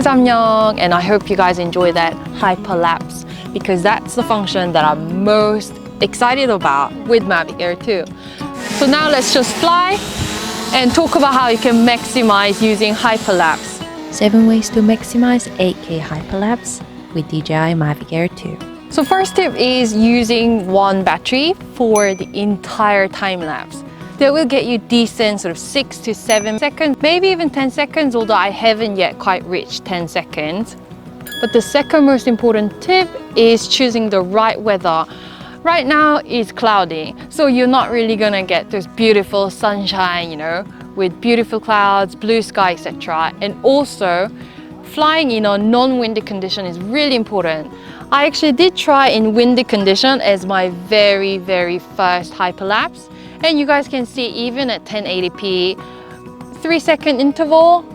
guys, I'm Young, and I hope you guys enjoy that hyperlapse, because that's the function that I'm most excited about with Mavic Air 2. So now let's just fly and talk about how you can maximize using hyperlapse. 7 ways to maximize 8K hyperlapse with DJI MAVIC Air 2. So first tip is using one battery for the entire time lapse. That will get you decent sort of 6 to 7 seconds, maybe even 10 seconds, although I haven't yet quite reached 10 seconds. But the second most important tip is choosing the right weather. Right now it's cloudy, so you're not really gonna get those beautiful sunshine, you know, with beautiful clouds, blue sky, etc. And also, flying in a non-windy condition is really important. I actually did try in windy condition as my very first hyperlapse. And you guys can see even at 1080p, 3-second interval,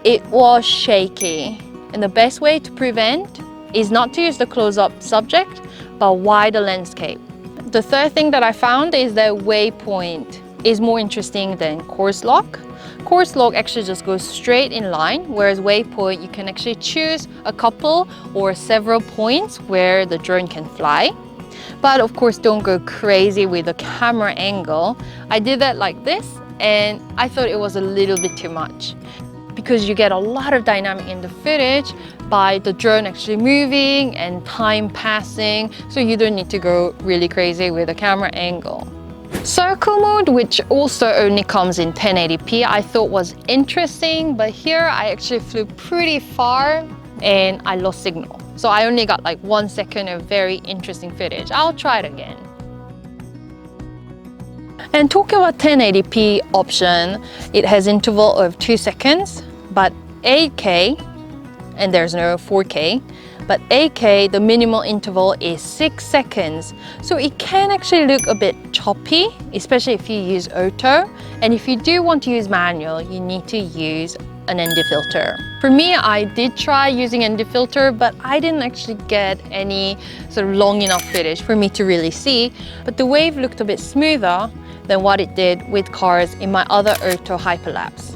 it was shaky. And the best way to prevent is not to use the close-up subject, but wider landscape. The third thing that I found is that waypoint is more interesting than course lock. Course lock actually just goes straight in line, whereas waypoint, you can actually choose a couple or several points where the drone can fly. But of course, don't go crazy with the camera angle. I did that like this, and I thought it was a little bit too much, because you get a lot of dynamic in the footage by the drone actually moving and time passing, so you don't need to go really crazy with the camera angle. Circle mode, which also only comes in 1080p, I thought was interesting, but here I actually flew pretty far and I lost signal. So I only got like 1 second of very interesting footage. I'll try it again. And talking about 1080p option, it has interval of 2 seconds, but 8K, and there's no 4K, but 8K, the minimal interval is 6 seconds. So it can actually look a bit choppy, especially if you use auto. And if you do want to use manual, you need to use an ND filter. For me, I did try using ND filter, but I didn't actually get any sort of long enough footage for me to really see. But the wave looked a bit smoother than what it did with cars in my other auto hyperlapse.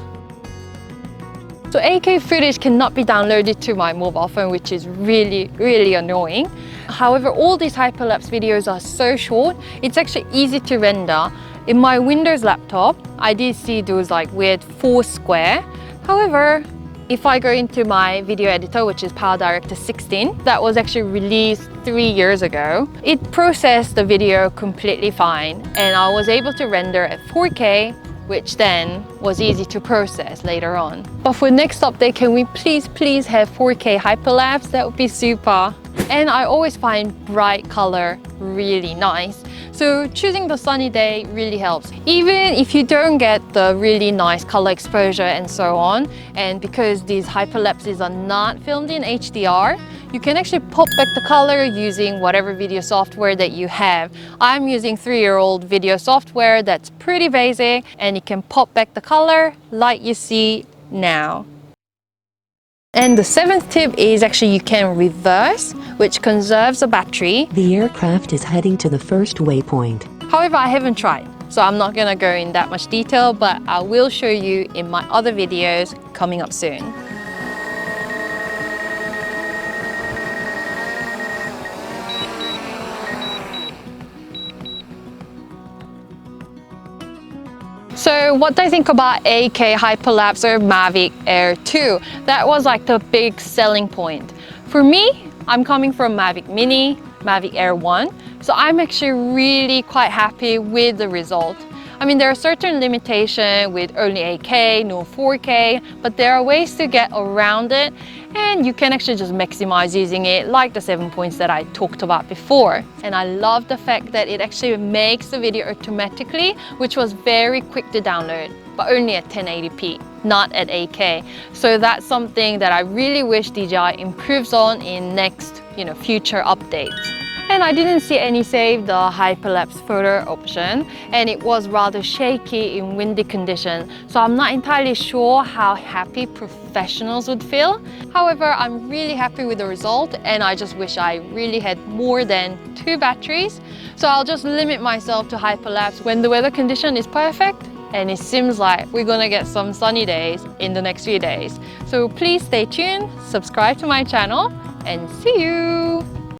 So 8K footage cannot be downloaded to my mobile phone, which is really annoying. However, all these hyperlapse videos are so short, it's actually easy to render. In my Windows laptop, I did see those like weird 4 square. However, if I go into my video editor, which is PowerDirector 16, that was actually released 3 years ago, it processed the video completely fine, and I was able to render at 4K, which then was easy to process later on. But for next update, can we please have 4K hyperlapse? That would be super. And I always find bright color really nice. So choosing the sunny day really helps. Even if you don't get the really nice color exposure and so on, and because these hyperlapses are not filmed in HDR, you can actually pop back the color using whatever video software that you have. I'm using 3-year-old video software that's pretty basic, and you can pop back the color like you see now. And the 7th tip is actually you can reverse, which conserves the battery. The aircraft is heading to the first waypoint. However, I haven't tried, so I'm not gonna go in that much detail, but I will show you in my other videos coming up soon. So what do I think about 8K hyperlapse or Mavic Air 2? That was like the big selling point. For me, I'm coming from Mavic Mini, Mavic Air 1, so I'm actually really quite happy with the result. I mean, there are certain limitations with only 8K, no 4K, but there are ways to get around it, and you can actually just maximize using it, like the 7 points that I talked about before. And I love the fact that it actually makes the video automatically, which was very quick to download, but only at 1080p, not at 8K. So that's something that I really wish DJI improves on in next, future updates. And I didn't see any save the hyperlapse photo option, and it was rather shaky in windy conditions, so I'm not entirely sure how happy professionals would feel. However, I'm really happy with the result, and I just wish I really had more than 2 batteries. So I'll just limit myself to hyperlapse when the weather condition is perfect and it seems like we're gonna get some sunny days in the next few days. So please stay tuned, subscribe to my channel, and see you!